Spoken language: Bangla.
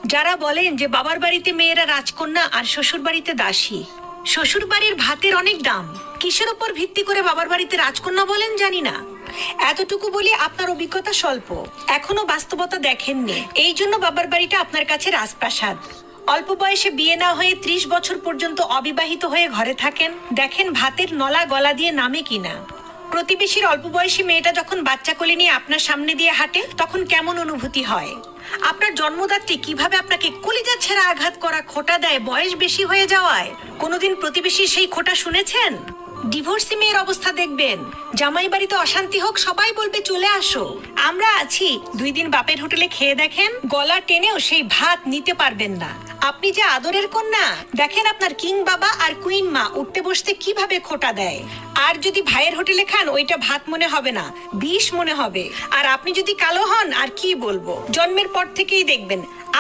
যারা বলেন যে বাবার বাড়িতে মেয়েরা রাজকন্যা আর শ্বশুর বাড়িতে দাসী, শ্বশুর বাড়ির ভাতের অনেক দাম, কিসের উপর ভিত্তি করে বাবার বাড়িতে রাজকন্যা বলেন জানি না। এতটুকু বলি আপনার অভিজ্ঞতা স্বল্প, এখনো বাস্তবতা দেখেননি, এই জন্য বাবার বাড়িটা আপনার কাছে রাজপ্রাসাদ। অল্প বয়সে বিয়ে না হয়ে 30 বছর পর্যন্ত অবিবাহিত হয়ে ঘরে থাকেন, দেখেন ভাতের নলা গলা দিয়ে নামে কিনা। প্রতিবেশীর অল্প বয়সী মেয়েটা যখন বাচ্চা কোলে নিয়ে আপনার সামনে দিয়ে হাঁটে তখন কেমন অনুভূতি হয়? আপনার জন্মদাত্রী কিভাবে আপনাকে কলিজা ছেঁড়া আঘাত করা খোঁটা দেয় বয়স বেশি হয়ে যাওয়ায়? কোনোদিন প্রতিবেশীর সেই খোঁটা শুনেছেন? ডিভোর্সি মেয়ের অবস্থা দেখবেন, জামাই বাড়িতে অশান্তি হোক সবাই বলবে চলে আসো, আমরা আছি। 2 দিন বাপের হোটেলে খেয়ে দেখেন, গলা টেনেও সেই ভাত নিতে পারবেন না। আপনি যে আদরের কন্যা, দেখেন আপনার কিং বাবা আর কুইন মা উঠতে বসতে কিভাবে খোঁটা দেয়। আর যদি ভাইয়ের হোটেলে খান ওইটা ভাত মনে হবে না, বিষ মনে হবে। আর আপনি যদি কালো হন আর কি বলবো, জন্মের পর থেকেই দেখবেন